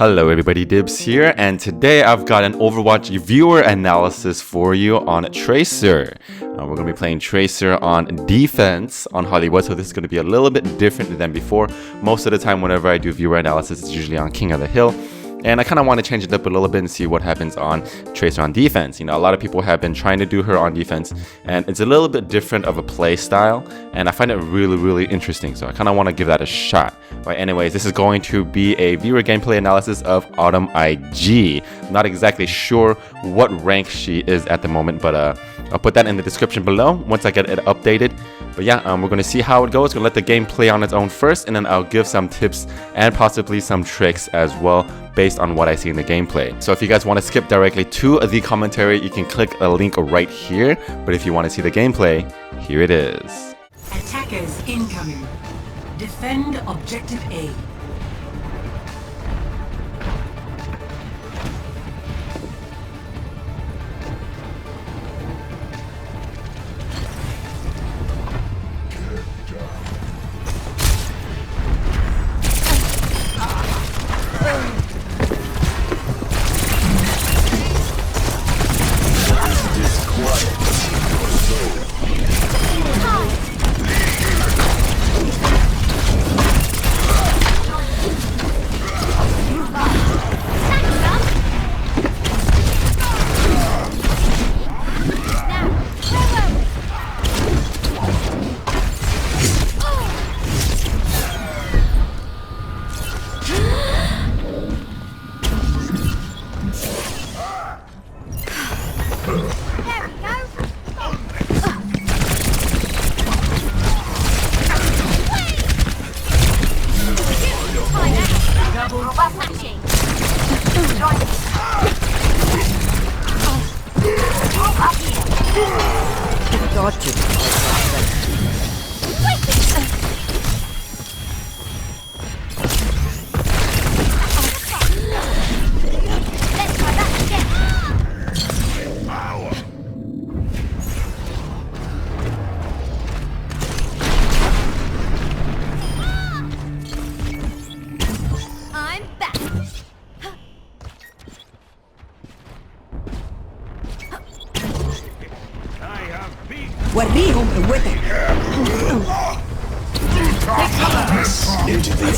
Hello everybody, Dibz here, and today I've got an Overwatch viewer analysis for you on TRACER. We're going to be playing TRACER on defense on Hollywood, so this is going to be a little bit different than before. Most of the time whenever I do viewer analysis, it's usually on King of the Hill. And I kind of want to change it up a little bit and see what happens on TRACER on defense. You know, a lot of people have been trying to do her on defense, and it's a little bit different of a play style, and I find it really interesting, so I kind of want to give that a shot. But anyways, this is going to be a viewer gameplay analysis of AUTMNIG. I'm not exactly sure what rank she is at the moment, but I'll put that in the description below once I get it updated. But yeah, we're going to see how it goes. We're going to let the game play on its own first, and then I'll give some tips and possibly some tricks as well based on what I see in the gameplay. So if you guys want to skip directly to the commentary, you can click a link right here. But if you want to see the gameplay, here it is. Attackers incoming. Defend objective A. وريهم قوتك. Into the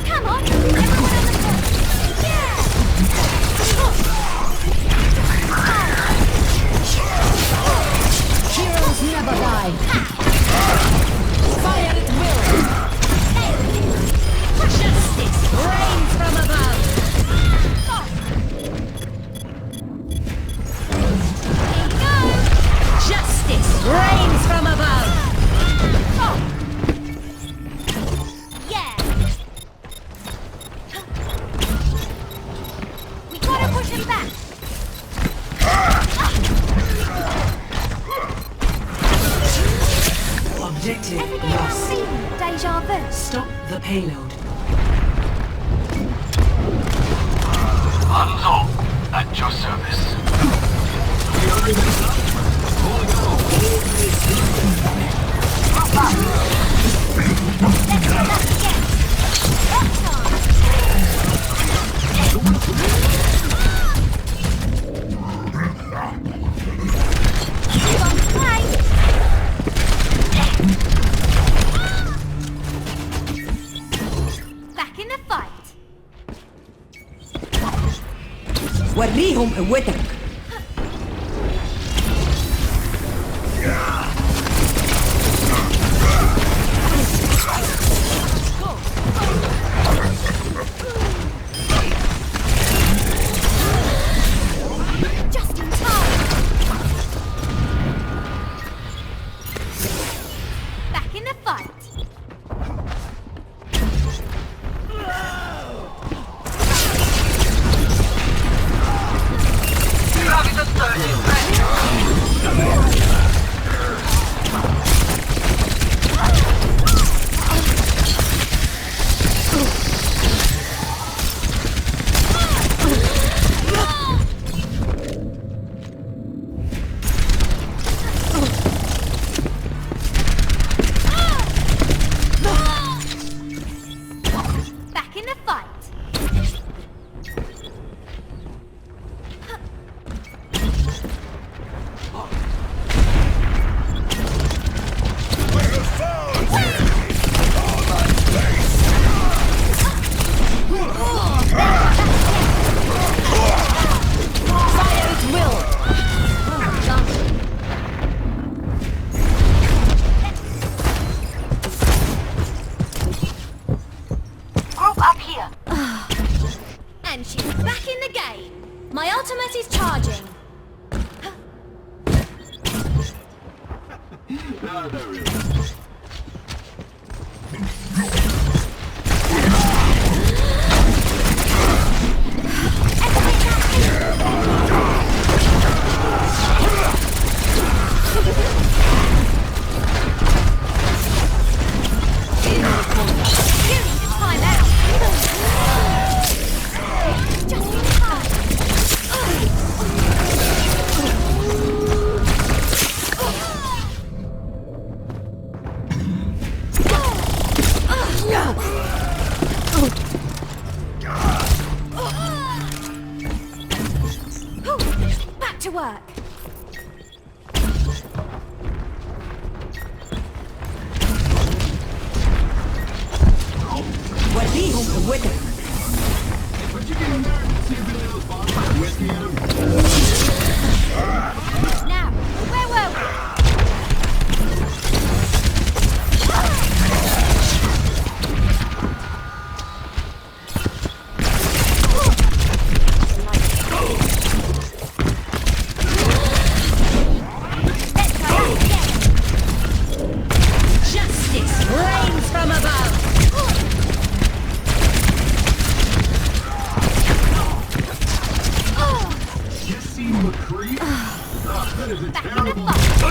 Come on, everyone on the floor. Yeah. Heroes never die. Fire at will. Justice reigns from above. Reigns from above! Yeah! We gotta push him back! Objective lost. Deja vu. Stop the payload. Hands off! At your service. Back in the fight. وريهم قوتك. Back to work. وليهم قوتك. Now, where were we? Let's try that again. Justice reigns from above. Back in the fight.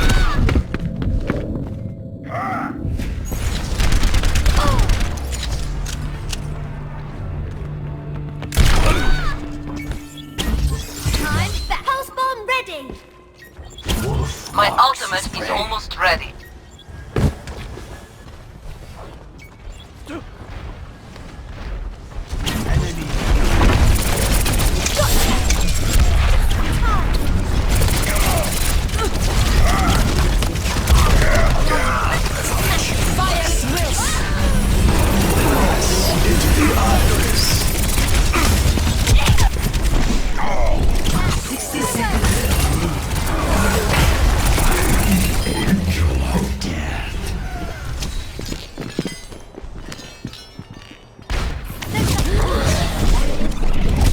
Time back. Pulse bomb ready. My ultimate is almost ready.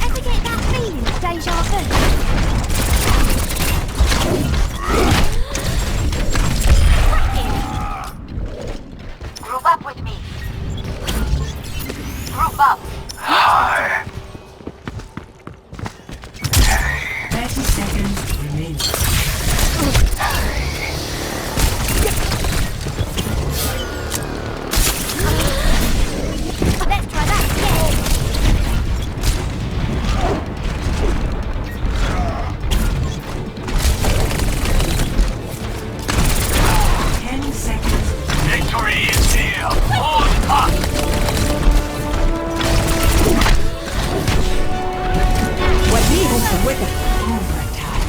Ever get that feeling of deja vu? Group up with me. Group up. 30 seconds remaining. Let's try that again. 10 seconds. Victory is here! Hold up! وليهم قوتك. Overtime.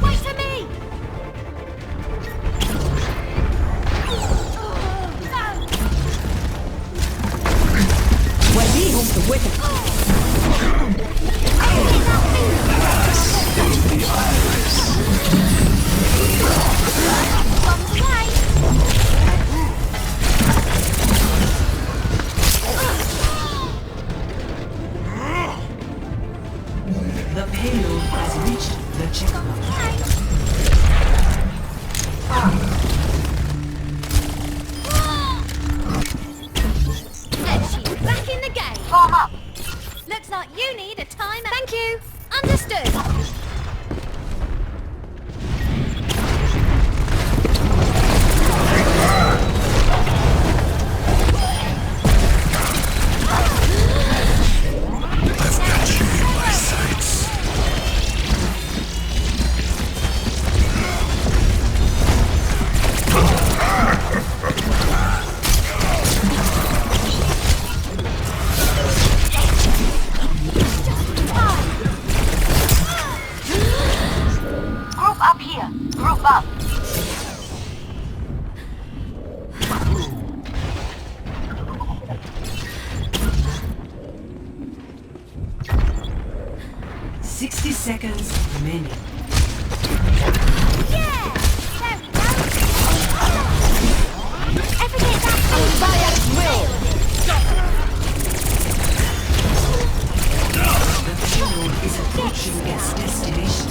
Wait for me. وليهم قوتك. The payload has reached the checkpoint. She's back in the game. Form up. Looks like you need a timeout. Thank you. Understood. 60 seconds remaining. Yeah! There we go. Everything's absolutely by at its will. The payload is approaching its destination.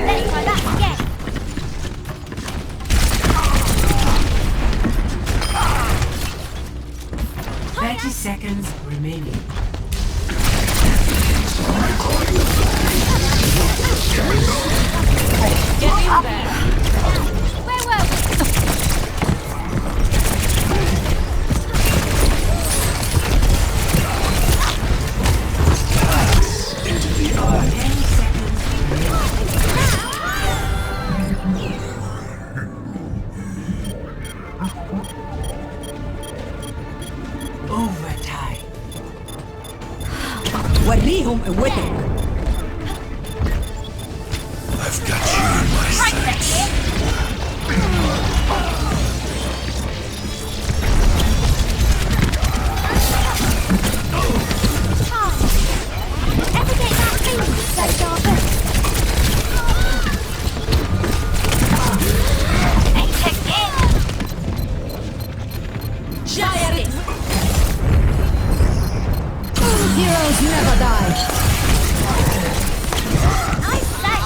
Let's try that again. 30 seconds remaining. Get in there. Where were we? Overtime. وريهم قوتك. I've got you in my sights. Everything's absolutely so dark. Giant. Heroes never die. I say.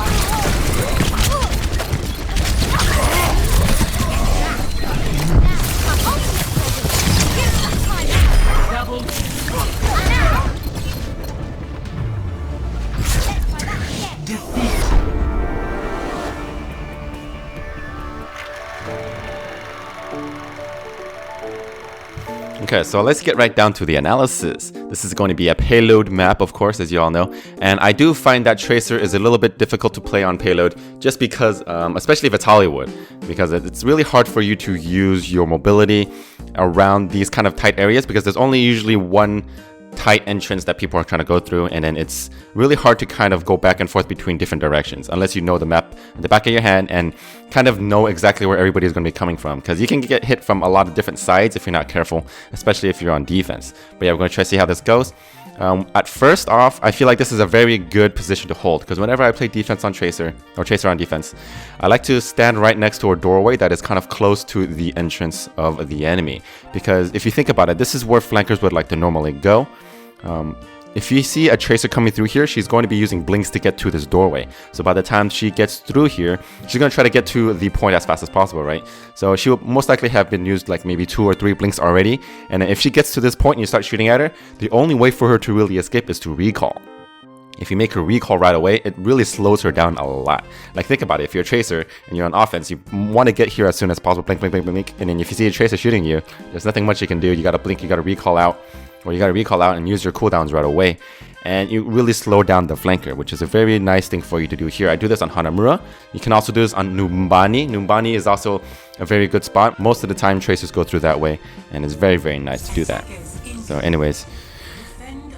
Okay, so let's get right down to the analysis. This is going to be a payload map, of course, as you all know. And I do find that Tracer is a little bit difficult to play on payload just because, especially if it's Hollywood, because it's really hard for you to use your mobility around these kind of tight areas because there's only usually one tight entrance that people are trying to go through, and then it's really hard to kind of go back and forth between different directions unless you know the map at the back of your hand and kind of know exactly where everybody is going to be coming from, because you can get hit from a lot of different sides if you're not careful, especially if you're on defense. But yeah, we're going to try to see how this goes. At first off, I feel like this is a very good position to hold, because whenever I play defense on Tracer or Tracer on defense, I like to stand right next to a doorway that is kind of close to the entrance of the enemy, because if you think about it, this is where flankers would like to normally go. If you see a Tracer coming through here, she's going to be using blinks to get to this doorway. So by the time she gets through here, she's going to try to get to the point as fast as possible, right? So she will most likely have been used like maybe 2 or 3 blinks already. And if she gets to this point and you start shooting at her, the only way for her to really escape is to recall. If you make her recall right away, it really slows her down a lot. Like, think about it. If you're a Tracer and you're on offense, you want to get here as soon as possible. Blink, blink, blink, blink. And then if you see a Tracer shooting you, there's nothing much you can do. You got to blink, you got to recall out. Or you got to recall out and use your cooldowns right away. And you really slow down the flanker, which is a very nice thing for you to do here. I do this on Hanamura. You can also do this on Numbani. Numbani is also a very good spot. Most of the time, Tracers go through that way. And it's very, very nice to do that. So anyways,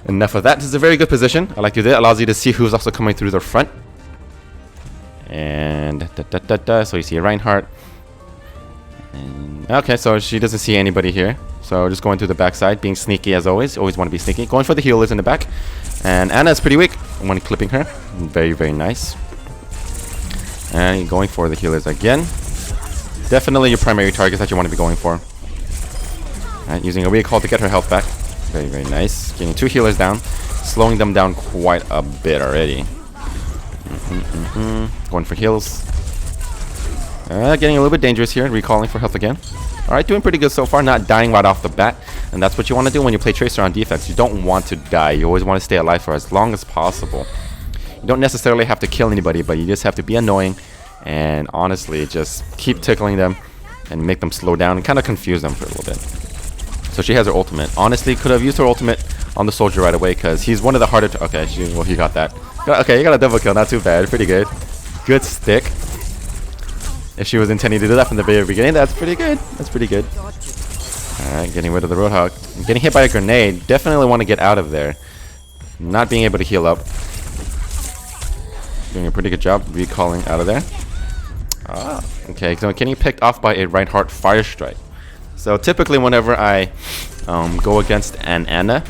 enough of that. This is a very good position. I like to do that. It allows you to see who's also coming through the front. And so you see Reinhardt. And okay, so she doesn't see anybody here. So just going through the backside, being sneaky as always. Always want to be sneaky. Going for the healers in the back. And Anna is pretty weak. I'm going to clipping her. Very, very nice. And going for the healers again. Definitely your primary targets that you want to be going for. Alright, using a recall to get her health back. Very, very nice. Getting 2 healers down. Slowing them down quite a bit already. Going for heals. Getting a little bit dangerous here. Recalling for health again. Alright, doing pretty good so far. Not dying right off the bat. And that's what you want to do when you play Tracer on defense. You don't want to die. You always want to stay alive for as long as possible. You don't necessarily have to kill anybody, but you just have to be annoying. And honestly, just keep tickling them. And make them slow down. And kind of confuse them for a little bit. So she has her ultimate. Honestly, could have used her ultimate on the soldier right away, because he's one of the harder to... Okay, well, he got that. Okay, you got a double kill. Not too bad. Pretty good. Good stick. If she was intending to do that from the very beginning, that's pretty good. That's pretty good. Alright, getting rid of the Roadhog. Getting hit by a grenade. Definitely want to get out of there. Not being able to heal up. Doing a pretty good job recalling out of there. Okay, so getting picked off by a Reinhardt Fire Strike. So typically whenever I go against an Ana,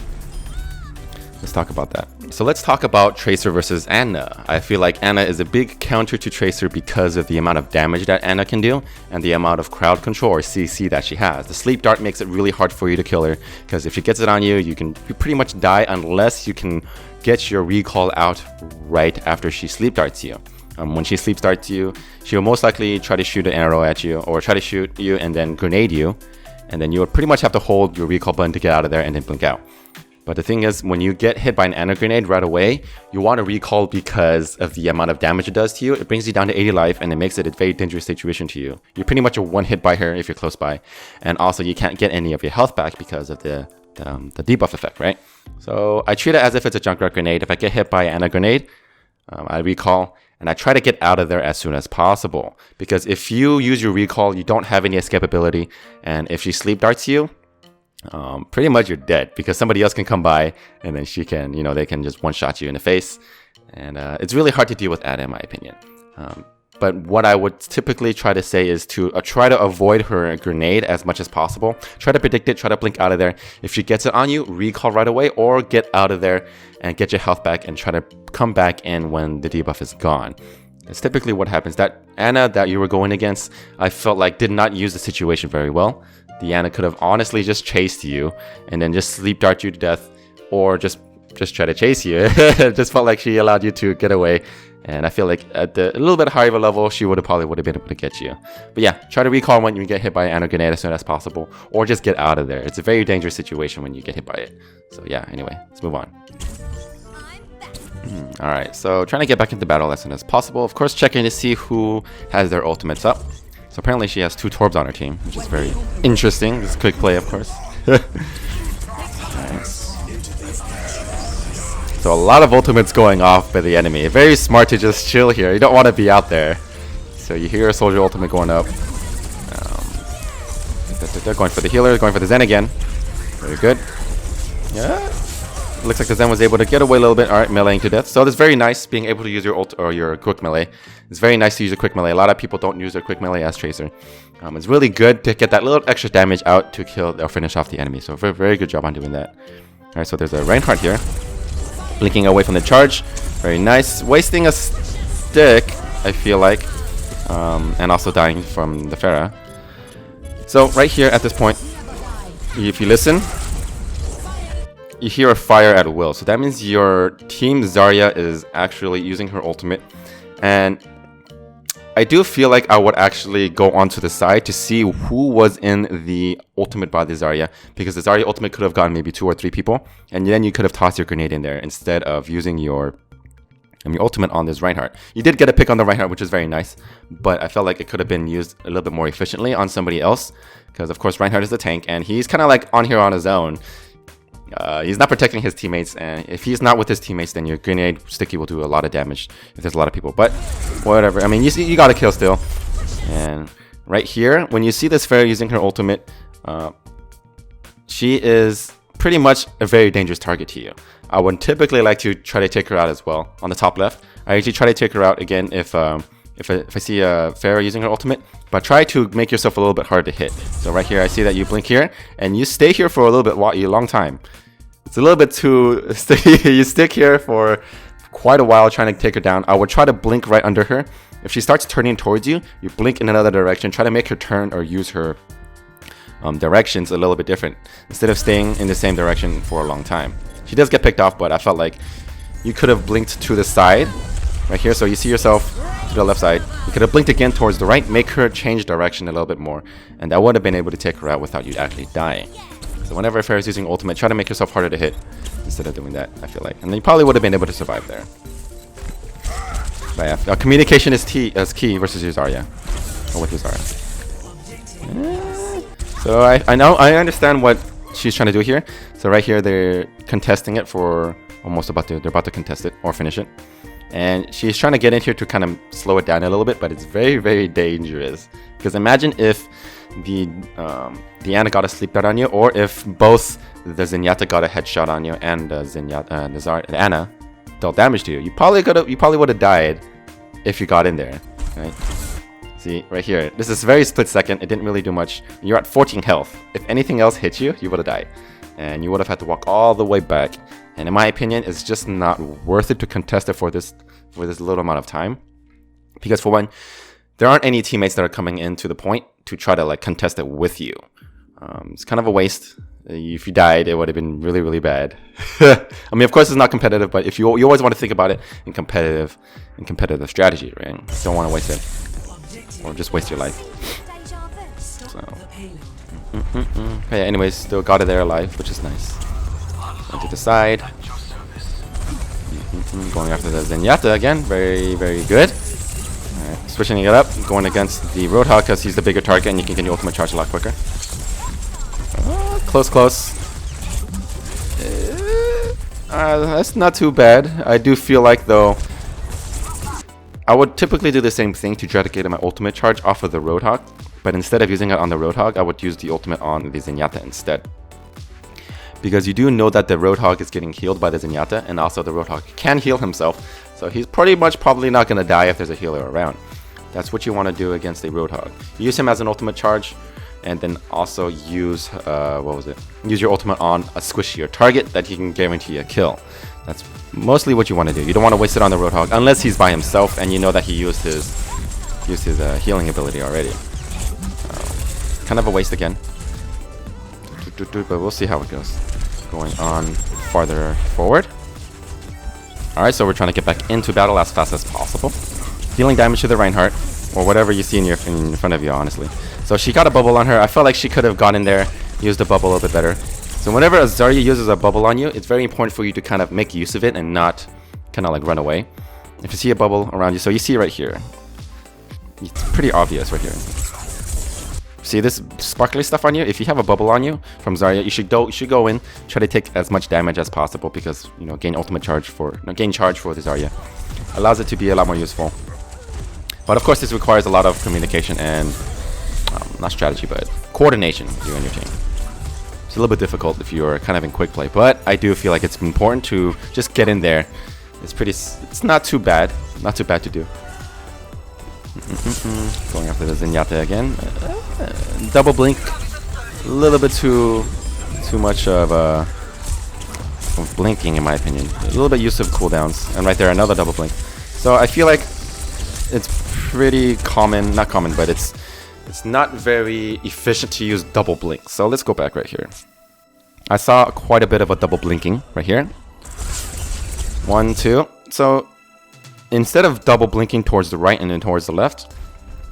let's talk about that. So let's talk about Tracer versus Ana. I feel like Ana is a big counter to Tracer because of the amount of damage that Ana can do and the amount of crowd control or CC that she has. The sleep dart makes it really hard for you to kill her because if she gets it on you, you pretty much die unless you can get your recall out right after she sleep darts you. When she sleep darts you, she will most likely try to shoot an arrow at you or try to shoot you and then grenade you, and then you would pretty much have to hold your recall button to get out of there and then blink out. But the thing is, when you get hit by an Ana grenade right away, you want to recall because of the amount of damage it does to you. It brings you down to 80 life and it makes it a very dangerous situation to you. You're pretty much a one hit by her if you're close by. And also you can't get any of your health back because of the debuff effect, right? So I treat it as if it's a Junkrat grenade. If I get hit by an Ana grenade, I recall and I try to get out of there as soon as possible. Because if you use your recall, you don't have any escape ability. And if she sleep darts you, pretty much you're dead because somebody else can come by and then she can, they can just one-shot you in the face. And it's really hard to deal with Ana in my opinion. But what I would typically try to say is to try to avoid her grenade as much as possible. Try to predict it, try to blink out of there. If she gets it on you, recall right away or get out of there and get your health back and try to come back in when the debuff is gone. That's typically what happens. That Ana that you were going against, I felt like did not use the situation very well. The Ana could have honestly just chased you and then just sleep dart you to death or just try to chase you. It just felt like she allowed you to get away. And I feel like at a little bit higher of a level, she probably would have been able to get you. But yeah, try to recall when you get hit by an Ana grenade as soon as possible, or just get out of there. It's a very dangerous situation when you get hit by it. So yeah, anyway, let's move on. Alright, so trying to get back into battle as soon as possible. Of course, checking to see who has their ultimates up. So apparently she has 2 Torbs on her team, which is very interesting. This is quick play, of course. Nice. So a lot of ultimates going off by the enemy. Very smart to just chill here. You don't want to be out there. So you hear a soldier ultimate going up. Going for the healer, going for the Zen again. Very good. Yeah. Looks like the Zen was able to get away a little bit. Alright, meleeing to death. So it's very nice being able to use your ult or your quick melee. It's very nice to use a quick melee. A lot of people don't use their quick melee as Tracer. It's really good to get that little extra damage out to kill or finish off the enemy. So very, very good job on doing that. Alright, so there's a Reinhardt here. Blinking away from the charge. Very nice. Wasting a stick, I feel like. And also dying from the Pharah. So right here at this point, if you listen, you hear a fire at will. So that means your team Zarya is actually using her ultimate. And I do feel like I would actually go onto the side to see who was in the ultimate by the Zarya, because the Zarya ultimate could have gotten maybe 2 or 3 people, and then you could have tossed your grenade in there instead of using your ultimate on this Reinhardt. You did get a pick on the Reinhardt, which is very nice, but I felt like it could have been used a little bit more efficiently on somebody else, because of course Reinhardt is the tank, and he's kind of like on here on his own. He's not protecting his teammates, and if he's not with his teammates, then your grenade sticky will do a lot of damage if there's a lot of people. But whatever. I mean, you got to kill still. And right here, when you see this Pharah using her ultimate, she is pretty much a very dangerous target to you. I would typically like to try to take her out as well. On the top left, I usually try to take her out again if I see a Pharah using her ultimate, but try to make yourself a little bit hard to hit. So right here, I see that you blink here, and you stay here for a little bit, a long time. It's a little bit too you stick here for quite a while trying to take her down. I would try to blink right under her. If she starts turning towards you, you blink in another direction. Try to make her turn or use her directions a little bit different instead of staying in the same direction for a long time. She does get picked off, but I felt like you could have blinked to the side right here. So you see yourself to the left side. You could have blinked again towards the right, make her change direction a little bit more, and that would have been able to take her out without you actually dying. So whenever Pharah is using ultimate, try to make yourself harder to hit instead of doing that, I feel like. And then you probably would have been able to survive there. But yeah, communication is key versus your Zarya. Or with your Zarya. So I understand what she's trying to do here. So right here, they're contesting it for they're about to contest it or finish it. And she's trying to get in here to kind of slow it down a little bit, but it's very, very dangerous. Because imagine if the Ana got a sleep dart on you, or if both the Zenyatta got a headshot on you and the Ana dealt damage to you. You probably would have died if you got in there, right? See, right here. This is very split second. It didn't really do much. You're at 14 health. If anything else hit you, you would have died. And you would have had to walk all the way back. And in my opinion, it's just not worth it to contest it for this little amount of time. Because for one, there aren't any teammates that are coming in to the point to try to like contest it with you. It's kind of a waste. If you died, it would have been really, really bad. I mean, of course, it's not competitive, but if you always want to think about it in competitive strategy, right? You don't want to waste it. Or just waste your life. So. Okay, anyways, still got it there alive, which is nice. Going to the side. Going after the Zenyatta again. Very, very good. Alright, switching it up. Going against the Roadhog because he's the bigger target and you can get your ultimate charge a lot quicker. Close, close. That's not too bad. I do feel like, though, I would typically do the same thing to try to get my ultimate charge off of the Roadhog, but instead of using it on the Roadhog, I would use the ultimate on the Zenyatta instead. Because you do know that the Roadhog is getting healed by the Zenyatta, and also the Roadhog can heal himself, so he's pretty much probably not going to die if there's a healer around. That's what you want to do against a Roadhog. Use him as an ultimate charge, and then also use, use your ultimate on a squishier target that he can guarantee a kill. That's mostly what you want to do. You don't want to waste it on the Roadhog unless he's by himself and you know that he used his healing ability already. Kind of a waste again. But we'll see how it goes. Going on farther forward. Alright, so we're trying to get back into battle as fast as possible. Dealing damage to the Reinhardt, or whatever you see in front of you, honestly. So she got a bubble on her. I felt like she could have gone in there, used the bubble a little bit better. So whenever a Zarya uses a bubble on you, it's very important for you to kind of make use of it and not kind of like run away. If you see a bubble around you, so you see right here. It's pretty obvious right here. See this sparkly stuff on you? If you have a bubble on you from Zarya, you should go in, try to take as much damage as possible because, you know, gain charge for the Zarya. Allows it to be a lot more useful. But of course, this requires a lot of communication and not strategy, but coordination with you and your team. It's a little bit difficult if you're kind of in quick play, but I do feel like it's important to just get in there. It's not too bad to do. Going after the Zenyatta again. Double blink, a little bit too much of blinking in my opinion. A little bit used of cooldowns, and right there another double blink. So I feel like it's pretty common, not common, but it's not very efficient to use double blink. So let's go back right here. I saw quite a bit of a double blinking right here. 1, 2. So instead of double blinking towards the right and then towards the left,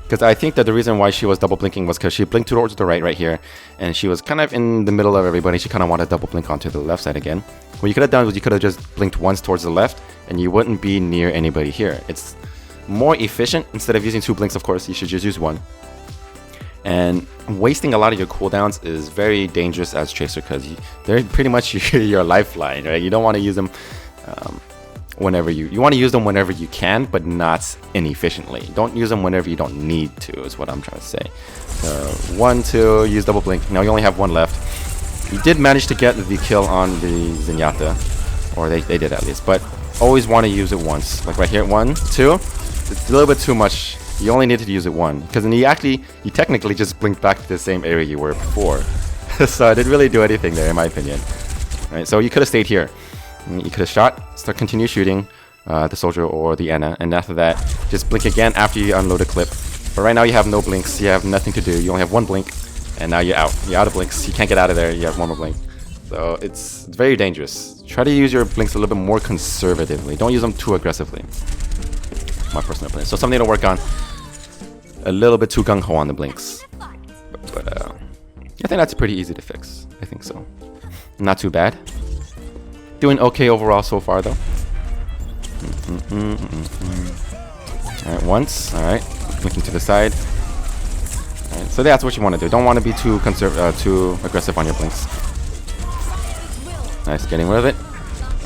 because I think that the reason why she was double blinking was because she blinked towards the right here, and she was kind of in the middle of everybody. She kind of wanted to double blink onto the left side again. What you could have done was you could have just blinked once towards the left, and you wouldn't be near anybody here. It's more efficient. Instead of using 2 blinks, of course, you should just use 1. And wasting a lot of your cooldowns is very dangerous as Tracer because they're pretty much your lifeline, right? You don't want to use them whenever you want to use them whenever you can, but not inefficiently. Don't use them whenever you don't need to, is what I'm trying to say. 1, 2, use double blink. Now you only have 1 left. You did manage to get the kill on the Zenyatta, or they did at least, but always want to use it once. Like right here, 1, 2. It's a little bit too much. You only needed to use it 1, because then you technically just blinked back to the same area you were before. So I didn't really do anything there, in my opinion. Right, so you could have stayed here. You could have shot, continue shooting the soldier or the Ana, and after that, just blink again after you unload a clip. But right now you have no blinks, you have nothing to do. You only have 1 blink, and now you're out. You're out of blinks. You can't get out of there. You have 1 more blink. So it's very dangerous. Try to use your blinks a little bit more conservatively. Don't use them too aggressively. My personal opinion. So something to work on. A little bit too gung-ho on the blinks. But I think that's pretty easy to fix. I think so. Not too bad. Doing okay overall so far, though. Alright, once. Alright. Blinking to the side. Alright, so that's what you want to do. Don't want to be too aggressive on your blinks. Nice, getting rid of it.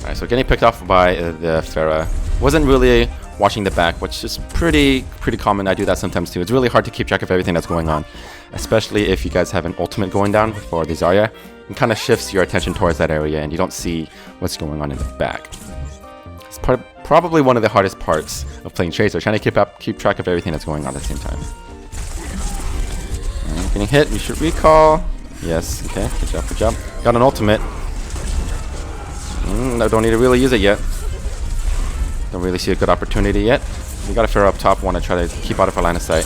Alright, so getting picked off by the Pharah. Wasn't really watching the back, which is pretty common. I do that sometimes too. It's really hard to keep track of everything that's going on, especially if you guys have an ultimate going down for the Zarya. It kind of shifts your attention towards that area and you don't see what's going on in the back. It's probably one of the hardest parts of playing Tracer, trying to keep track of everything that's going on at the same time. Getting hit, you should recall. Yes, okay, good job, good job. Got an ultimate. I don't need to really use it yet. Don't really see a good opportunity yet. You got a Pharaoh up top, want to try to keep out of her line of sight.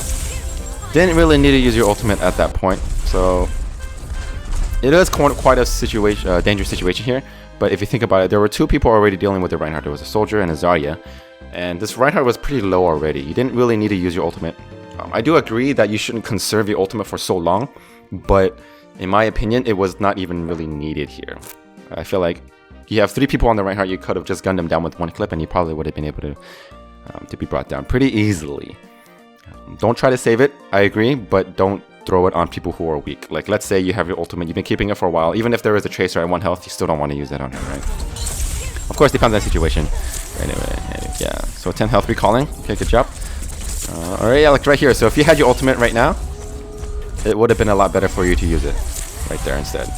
Didn't really need to use your ultimate at that point, so it is quite a situation, dangerous situation here. But if you think about it, there were two people already dealing with the Reinhardt. There was a soldier and a Zarya, and this Reinhardt was pretty low already. You didn't really need to use your ultimate. I do agree that you shouldn't conserve your ultimate for so long, but in my opinion, it was not even really needed here. I feel like you have three people on the Reinhardt, you could have just gunned them down with one clip, and you probably would have been able to be brought down pretty easily. Don't try to save it, I agree, but don't throw it on people who are weak. Like, let's say you have your ultimate, you've been keeping it for a while. Even if there is a Tracer at 1 health, you still don't want to use that on her, right? Of course, depends on the situation. Anyway, yeah. So 10 health recalling. Okay, good job. Alright, yeah, like right here. So if you had your ultimate right now, it would have been a lot better for you to use it right there instead.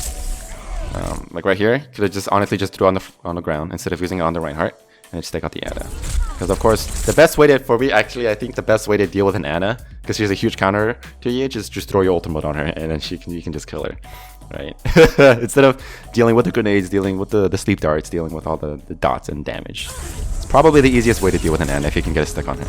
Like right here, could have just honestly just threw it on the ground instead of using it on the Reinhardt and just take out the Ana. Because of course, the best way to, for me actually, I think the best way to deal with an Ana, because she's a huge counter to you, just throw your ultimate on her and then you can just kill her, right? Instead of dealing with the grenades, dealing with the sleep darts, dealing with all the dots and damage. It's probably the easiest way to deal with an Ana if you can get a stick on her.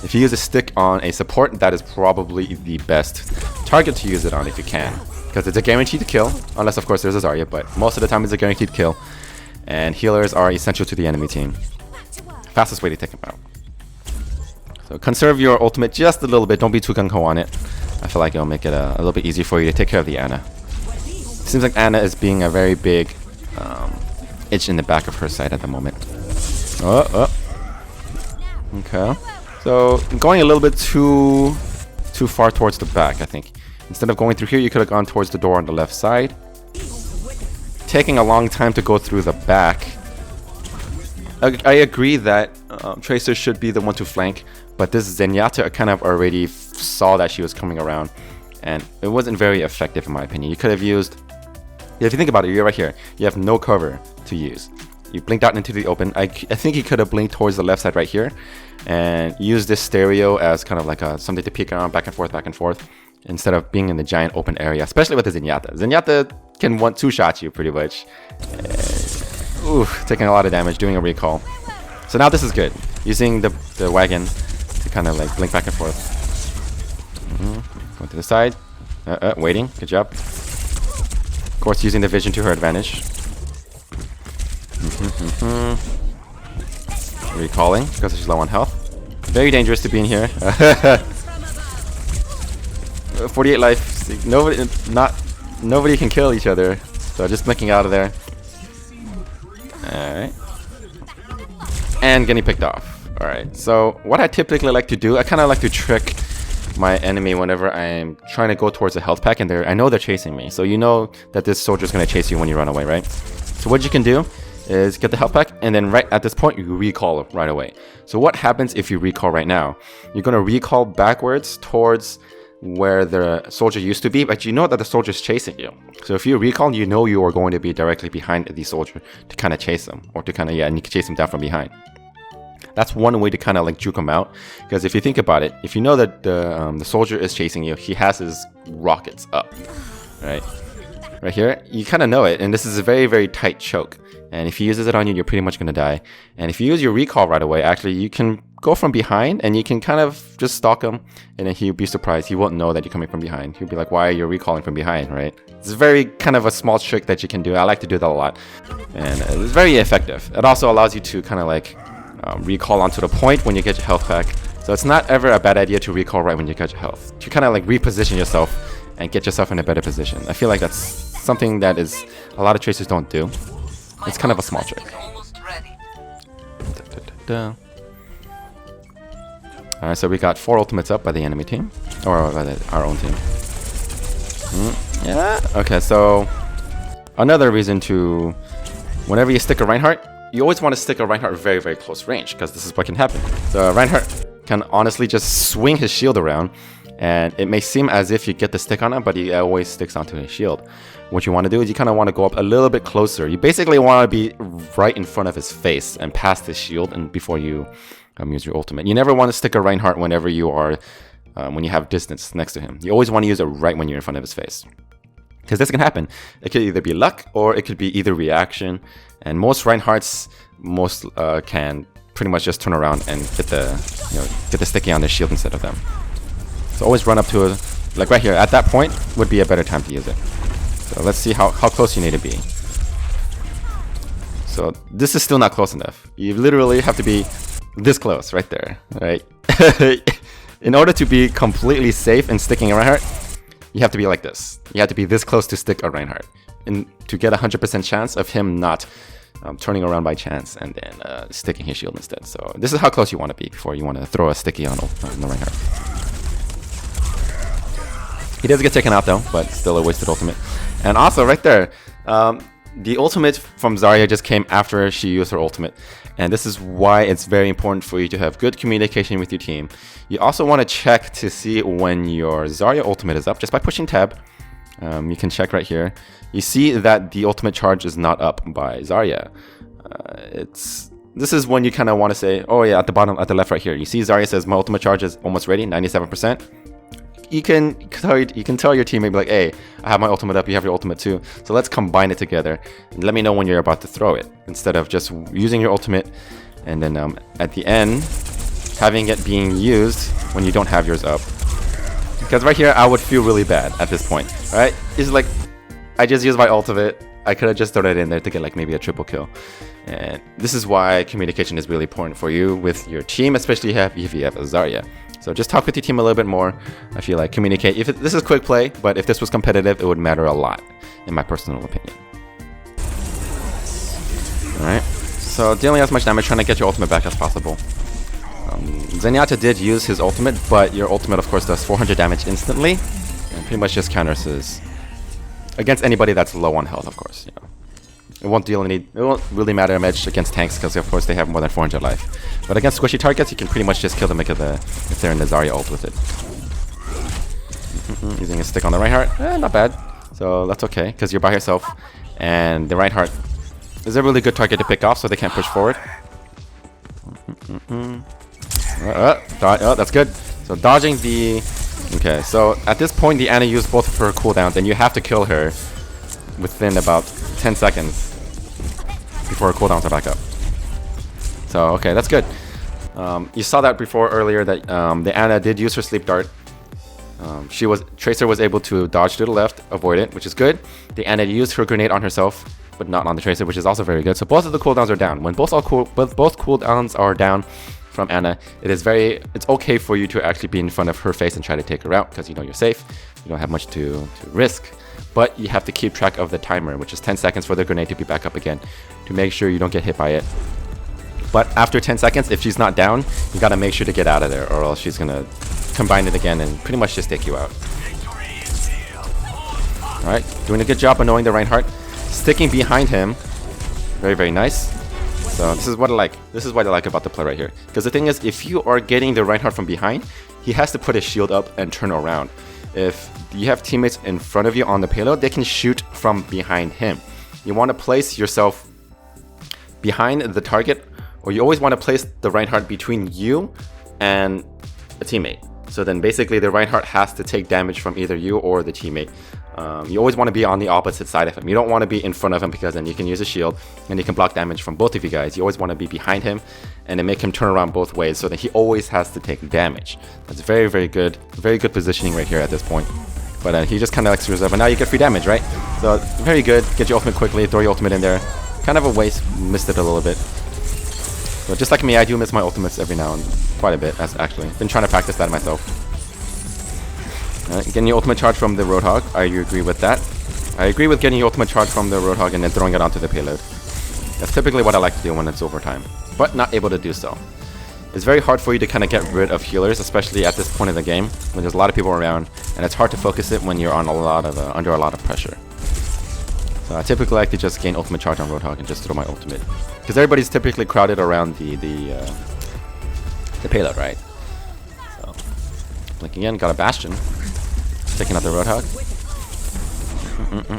If you use a stick on a support, that is probably the best target to use it on if you can. Because it's a guaranteed kill, unless of course there's a Zarya, but most of the time it's a guaranteed kill. And healers are essential to the enemy team. Fastest way to take them out. So conserve your ultimate just a little bit, don't be too gung-ho on it. I feel like it'll make it a little bit easier for you to take care of the Ana. Seems like Ana is being a very big itch in the back of her side at the moment. Okay. So going a little bit too far towards the back, I think. Instead of going through here, you could have gone towards the door on the left side. Taking a long time to go through the back. I agree that Tracer should be the one to flank, but this Zenyatta kind of already saw that she was coming around, and it wasn't very effective in my opinion. You could have used, if you think about it, you're right here. You have no cover to use. You blinked out into the open. I think you could have blinked towards the left side right here, and use this stereo as kind of like something to peek around back and forth, instead of being in the giant open area, especially with the Zenyatta. Zenyatta can 1-2 you pretty much. Taking a lot of damage, doing a recall. So now this is good. Using the wagon to kind of like blink back and forth. Going to the side. Waiting. Good job. Of course, using the vision to her advantage. Recalling because she's low on health. Very dangerous to be in here. 48 life. Nobody can kill each other. So just blinking out of there. Alright. And getting picked off. Alright. So what I typically like to do, I kind of like to trick my enemy whenever I'm trying to go towards a health pack, and I know they're chasing me. So you know that this soldier's going to chase you when you run away, right? So what you can do is get the health pack, and then right at this point you recall right away. So what happens if you recall right now? You're going to recall backwards towards where the soldier used to be, but you know that the soldier is chasing you. So if you recall, you know you are going to be directly behind the soldier to kind of chase them, or to kind of, and you can chase them down from behind. That's one way to kind of like juke him out, because if you think about it, if you know that the soldier is chasing you, he has his rockets up, right here, you kind of know it, and this is a very, very tight choke, and if he uses it on you, you're pretty much going to die. And if you use your recall right away, actually you can go from behind and you can kind of just stalk him, and then he'll be surprised. He won't know that you're coming from behind. He'll be like, why are you recalling from behind, right? It's very kind of a small trick that you can do. I like to do that a lot, and it's very effective. It also allows you to kind of like recall onto the point when you get your health pack. So it's not ever a bad idea to recall right when you get your health. To kind of like reposition yourself and get yourself in a better position. I feel like that's something that is a lot of Tracers don't do. It's kind of a small trick. Alright, so we got 4 ultimates up by the enemy team, or by our own team. Yeah. Okay, so another reason to, whenever you stick a Reinhardt, you always want to stick a Reinhardt very, very close range, because this is what can happen. So Reinhardt can honestly just swing his shield around, and it may seem as if you get the stick on him, but he always sticks onto his shield. What you want to do is you kind of want to go up a little bit closer. You basically want to be right in front of his face and past his shield, and before you use your ultimate. You never want to stick a Reinhardt whenever you are when you have distance next to him. You always want to use it right when you're in front of his face. Because this can happen. It could either be luck or it could be either reaction. And most Reinhardts can pretty much just turn around and get the sticky on their shield instead of them. So always run up to a, like right here, at that point would be a better time to use it. So let's see how close you need to be. So this is still not close enough. You literally have to be this close right there, right? In order to be completely safe in sticking a Reinhardt, you have to be like this. You have to be this close to stick a Reinhardt and to get a 100% chance of him not turning around by chance and then sticking his shield instead. So this is how close you want to be before you want to throw a sticky on the Reinhardt. He does get taken out though, but still a wasted ultimate. And also right there, the ultimate from Zarya just came after she used her ultimate. And this is why it's very important for you to have good communication with your team. You also want to check to see when your Zarya ultimate is up just by pushing tab. You can check right here. You see that the ultimate charge is not up by Zarya. This is when you kind of want to say, oh yeah, at the bottom, at the left right here. You see Zarya says my ultimate charge is almost ready, 97%. You can tell your teammate like, hey, I have my ultimate up, you have your ultimate too. So let's combine it together and let me know when you're about to throw it, instead of just using your ultimate and then at the end having it being used when you don't have yours up. Because right here I would feel really bad at this point. Alright? It's like I just used my ultimate. I could have just thrown it in there to get like maybe a triple kill. And this is why communication is really important for you with your team, especially if you have a Zarya. So just talk with your team a little bit more. I feel like communicate. This is quick play, but if this was competitive, it would matter a lot, in my personal opinion. Alright, so dealing as much damage, trying to get your ultimate back as possible. Zenyatta did use his ultimate, but your ultimate of course does 400 damage instantly, and pretty much just counters his, against anybody that's low on health, of course. You know. It won't really matter much against tanks because of course they have more than 400 life. But against squishy targets, you can pretty much just kill them if they're in the Zarya ult with it. Using a stick on the Reinhardt, not bad. So that's okay because you're by yourself, and the Reinhardt is a really good target to pick off, so they can't push forward. Oh, that's good. So dodging the. Okay, so at this point, the Ana used both of her cooldowns, and you have to kill her within about 10 seconds before her cooldowns are back up. So okay, that's good. You saw that before earlier that the Ana did use her sleep dart. Tracer was able to dodge to the left, avoid it, which is good. The Ana used her grenade on herself, but not on the Tracer, which is also very good. So both of the cooldowns are down. When both cooldowns are down from Ana, it's okay for you to actually be in front of her face and try to take her out because you know you're safe. You don't have much to risk. But you have to keep track of the timer, which is 10 seconds for the grenade to be back up again, to make sure you don't get hit by it. But after 10 seconds, if she's not down, you gotta make sure to get out of there, or else she's gonna combine it again and pretty much just take you out. Alright, doing a good job of knowing the Reinhardt. Sticking behind him. Very, very nice. So this is what I like. This is what I like about the play right here. Because the thing is, if you are getting the Reinhardt from behind, he has to put his shield up and turn around. If you have teammates in front of you on the payload, they can shoot from behind him. You want to place yourself behind the target, or you always want to place the Reinhardt between you and a teammate. So then basically the Reinhardt has to take damage from either you or the teammate. You always want to be on the opposite side of him. You don't want to be in front of him because then you can use a shield and you can block damage from both of you guys. You always want to be behind him and then make him turn around both ways so that he always has to take damage. That's very, very good positioning right here at this point. But he just kind of like screws up, and now you get free damage, right? So very good. Get your ultimate quickly, throw your ultimate in there. Kind of a waste, missed it a little bit. But just like me, I do miss my ultimates every now and quite a bit, actually. Been trying to practice that myself. Getting your ultimate charge from the Roadhog, I agree with that. I agree with getting your ultimate charge from the Roadhog and then throwing it onto the payload. That's typically what I like to do when it's overtime, but not able to do so. It's very hard for you to kind of get rid of healers, especially at this point in the game when there's a lot of people around, and it's hard to focus it when you're on under a lot of pressure. So I typically like to just gain ultimate charge on Roadhog and just throw my ultimate, because everybody's typically crowded around the payload, right? So blink again, got a Bastion, taking out the Roadhog.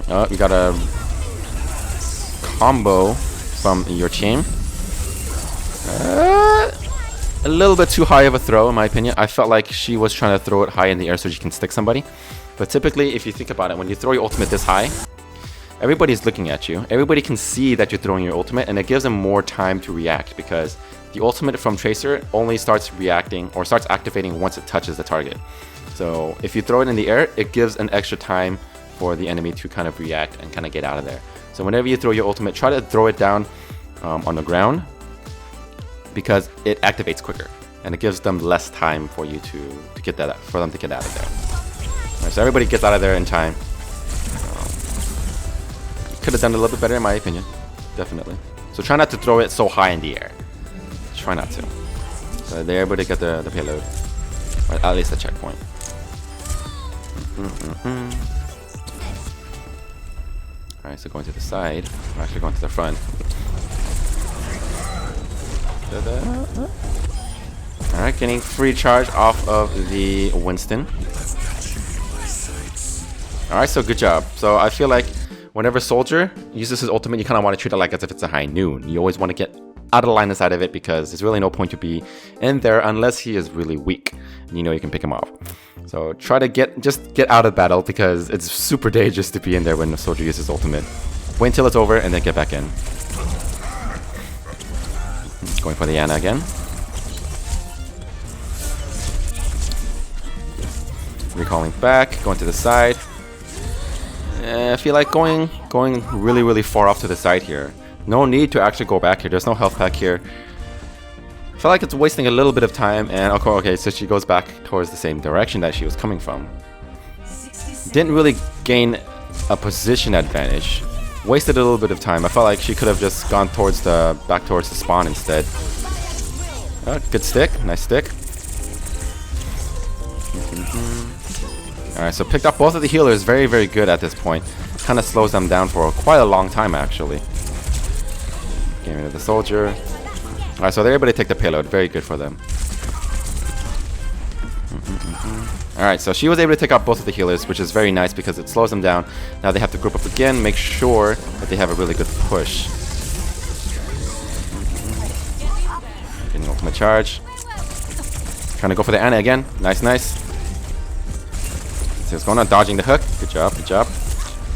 Oh, you got a combo from your team. a little bit too high of a throw in my opinion. I felt like she was trying to throw it high in the air so she can stick somebody. But typically, if you think about it, when you throw your ultimate this high, everybody's looking at you. Everybody can see that you're throwing your ultimate, and it gives them more time to react because the ultimate from Tracer only starts reacting or starts activating once it touches the target. So if you throw it in the air, it gives an extra time for the enemy to kind of react and kind of get out of there. So whenever you throw your ultimate, try to throw it down on the ground because it activates quicker and it gives them less time for you to get that, for them to get out of there. All right, so everybody gets out of there in time. Could have done a little bit better in my opinion, definitely. So try not to throw it so high in the air. Try not to. So they're able to get the payload, or at least the checkpoint. Alright, so going to the side. I'm actually going to the front. Alright, getting free charge off of the Winston. Alright, so good job. So I feel like whenever Soldier uses his ultimate, you kind of want to treat it like as if it's a high noon. You always want to get out of the line of sight of it because there's really no point to be in there unless he is really weak and you know you can pick him off. So try to just get out of battle because it's super dangerous to be in there when the Soldier uses ultimate. Wait until it's over and then get back in. Going for the Ana again. Recalling back, going to the side. I feel like going really far off to the side here. No need to actually go back here. There's no health pack here. I feel like it's wasting a little bit of time. And okay, so she goes back towards the same direction that she was coming from. Didn't really gain a position advantage. Wasted a little bit of time. I felt like she could have just gone towards back towards the spawn instead. Good stick, nice stick. Alright, so picked up both of the healers, very good at this point. Kind of slows them down for quite a long time actually. Getting rid of the Soldier. Alright, so they're able to take the payload, very good for them. Alright, so she was able to take out both of the healers, which is very nice because it slows them down. Now they have to group up again, make sure that they have a really good push. Getting ultimate charge. Trying to go for the Ana again. Nice. So it's going on, dodging the hook. Good job.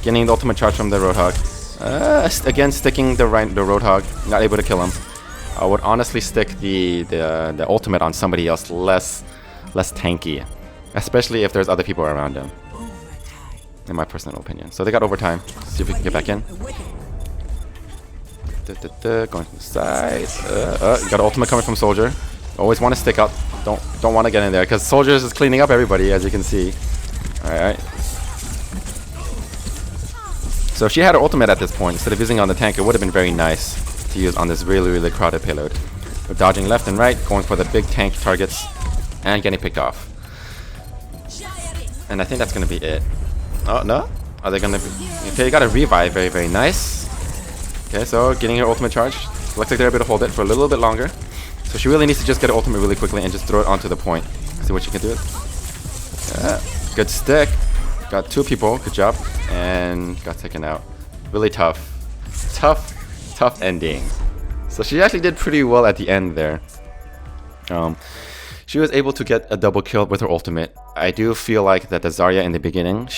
Getting the ultimate charge from the Roadhog. Again, sticking the Roadhog. Not able to kill him. I would honestly stick the ultimate on somebody else less tanky. Especially if there's other people around him. In my personal opinion. So they got overtime. Let's see if we can get back in. Going to the side. Got an ultimate coming from Soldier. Always want to stick up. Don't want to get in there because Soldier is cleaning up everybody, as you can see. Alright. So if she had her ultimate at this point, instead of using it on the tank, it would have been very nice to use on this really crowded payload. We're dodging left and right, going for the big tank targets, and getting picked off. And I think that's going to be it. Oh, no? Are they going to be... Okay, you got a revive. Very nice. Okay, so getting her ultimate charge. Looks like they're able to hold it for a little bit longer. So she really needs to just get her ultimate really quickly and just throw it onto the point. See what she can do. Good stick. Got two people. Good job. And got taken out. Really tough. Tough ending. So she actually did pretty well at the end there. She was able to get a double kill with her ultimate. I do feel like that the Zarya in the beginning,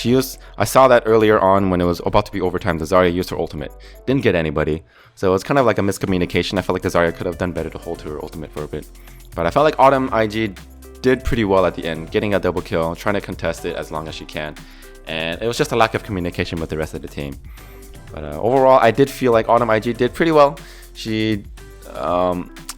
I saw that earlier on when it was about to be overtime, the Zarya used her ultimate. Didn't get anybody. So it's kind of like a miscommunication. I felt like the Zarya could have done better to hold her ultimate for a bit. But I felt like AUTMNIG did pretty well at the end, getting a double kill, trying to contest it as long as she can. And it was just a lack of communication with the rest of the team. But overall, I did feel like AUTMNIG did pretty well.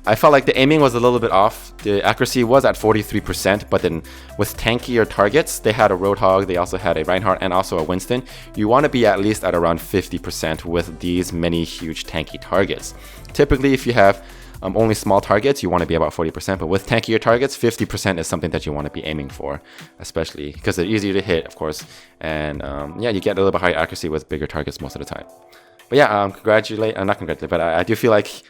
I felt like the aiming was a little bit off. The accuracy was at 43%, but then with tankier targets, they had a Roadhog, they also had a Reinhardt, and also a Winston. You want to be at least at around 50% with these many huge tanky targets. Typically, if you have only small targets, you want to be about 40%, but with tankier targets, 50% is something that you want to be aiming for, especially because they're easier to hit, of course. And yeah, you get a little bit higher accuracy with bigger targets most of the time. But yeah, not congratulate, but I do feel like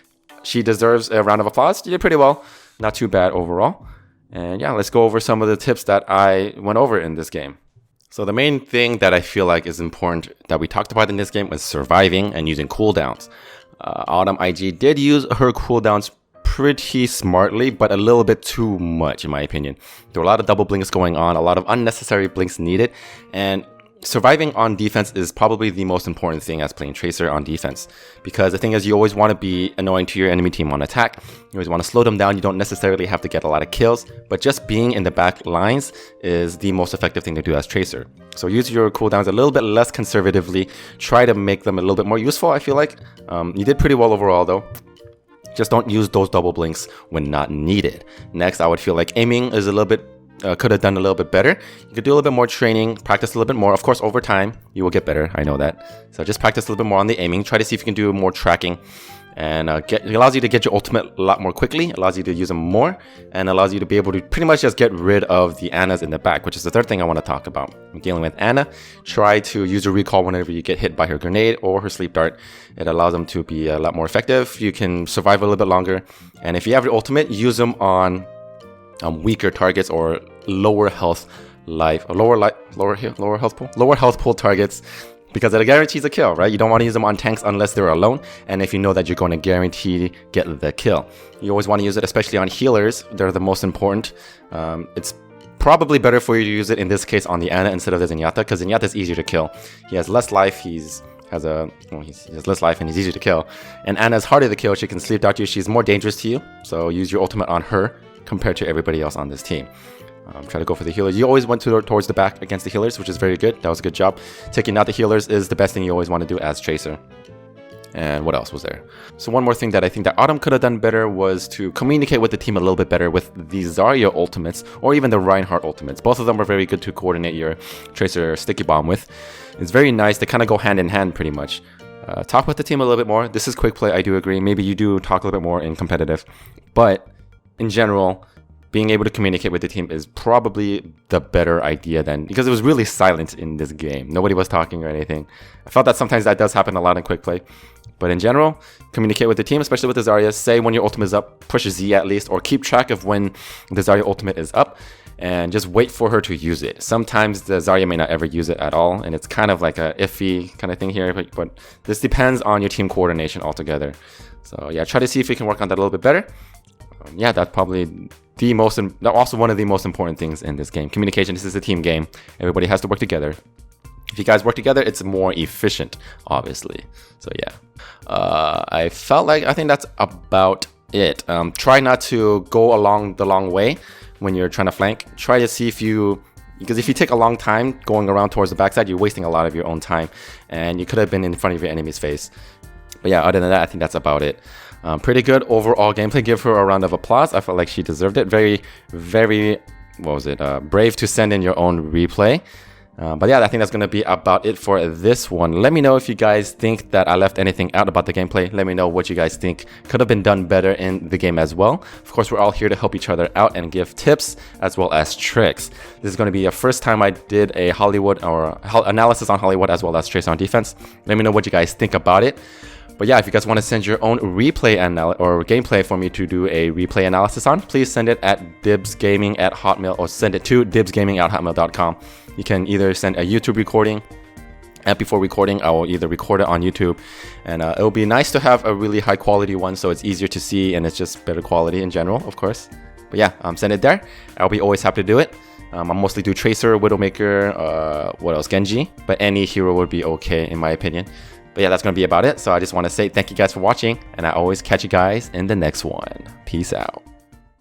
she deserves a round of applause. She did pretty well. Not too bad overall. And yeah, let's go over some of the tips that I went over in this game. So the main thing that I feel like is important that we talked about in this game was surviving and using cooldowns. AUTMNIG did use her cooldowns pretty smartly, but a little bit too much in my opinion. There were a lot of double blinks going on, a lot of unnecessary blinks needed, and surviving on defense is probably the most important thing as playing Tracer on defense. Because the thing is, you always want to be annoying to your enemy team on attack. You always want to slow them down. You don't necessarily have to get a lot of kills, but just being in the back lines is the most effective thing to do as Tracer. So use your cooldowns a little bit less conservatively. Try to make them a little bit more useful, I feel like. You did pretty well overall though. Just don't use those double blinks when not needed. Next, I would feel like aiming is a little bit could have done a little bit better. You could do a little bit more training, practice a little bit more. Of course, over time, you will get better. I know that. So just practice a little bit more on the aiming. Try to see if you can do more tracking. And it allows you to get your ultimate a lot more quickly. It allows you to use them more. And allows you to be able to pretty much just get rid of the Annas in the back, which is the third thing I want to talk about. When dealing with Anna, try to use your recall whenever you get hit by her grenade or her sleep dart. It allows them to be a lot more effective. You can survive a little bit longer. And if you have your ultimate, use them on weaker targets or lower health health pool targets, because it guarantees a kill, right? You don't want to use them on tanks unless they're alone, and if you know that you're going to guarantee get the kill. You always want to use it, especially on healers. They're the most important. It's probably better for you to use it in this case on the Ana instead of the Zenyatta, because Zenyatta is easier to kill. He has less life. He has less life and he's easier to kill. And Ana is harder to kill. She can sleep dart you. She's more dangerous to you, so use your ultimate on her compared to everybody else on this team. Try to go for the healers. You always went towards the back against the healers, which is very good. That was a good job. Taking out the healers is the best thing you always want to do as Tracer. And what else was there? So one more thing that I think that Autumn could have done better was to communicate with the team a little bit better with the Zarya ultimates or even the Reinhardt ultimates. Both of them are very good to coordinate your Tracer sticky bomb with. It's very nice. They kind of go hand in hand pretty much. Talk with the team a little bit more. This is quick play, I do agree. Maybe you do talk a little bit more in competitive. But in general, being able to communicate with the team is probably the better idea then, because it was really silent in this game. Nobody was talking or anything. I felt that sometimes that does happen a lot in quick play. But in general, communicate with the team, especially with the Zarya. Say when your ultimate is up, push Z at least, or keep track of when the Zarya ultimate is up, and just wait for her to use it. Sometimes the Zarya may not ever use it at all, and it's kind of like a iffy kind of thing here, but this depends on your team coordination altogether. So yeah, try to see if we can work on that a little bit better. Yeah, that's probably also one of the most important things in this game. Communication. This is a team game. Everybody has to work together. If you guys work together, it's more efficient, obviously. So yeah, I think that's about it. Try not to go along the long way when you're trying to flank. Try to see because if you take a long time going around towards the backside, you're wasting a lot of your own time, and you could have been in front of your enemy's face. But yeah, other than that, I think that's about it. Pretty good overall gameplay. Give her a round of applause. I felt like she deserved it. Very, very, brave to send in your own replay. But yeah, I think that's going to be about it for this one. Let me know if you guys think that I left anything out about the gameplay. Let me know what you guys think could have been done better in the game as well. Of course, we're all here to help each other out and give tips as well as tricks. This is going to be the first time I did a Hollywood or analysis on Hollywood as well as Tracer on defense. Let me know what you guys think about it. But yeah, if you guys want to send your own replay or gameplay for me to do a replay analysis on, please send it at dibsgaming@hotmail, or send it to dibsgaming@hotmail.com. You can either send a YouTube recording, and before recording, I will either record it on YouTube, and it'll be nice to have a really high quality one, so it's easier to see and it's just better quality in general, of course. But yeah, send it there. I'll be always happy to do it. I mostly do Tracer, Widowmaker, what else, Genji, but any hero would be okay in my opinion. But yeah, that's going to be about it. So I just want to say thank you guys for watching, and I always catch you guys in the next one. Peace out.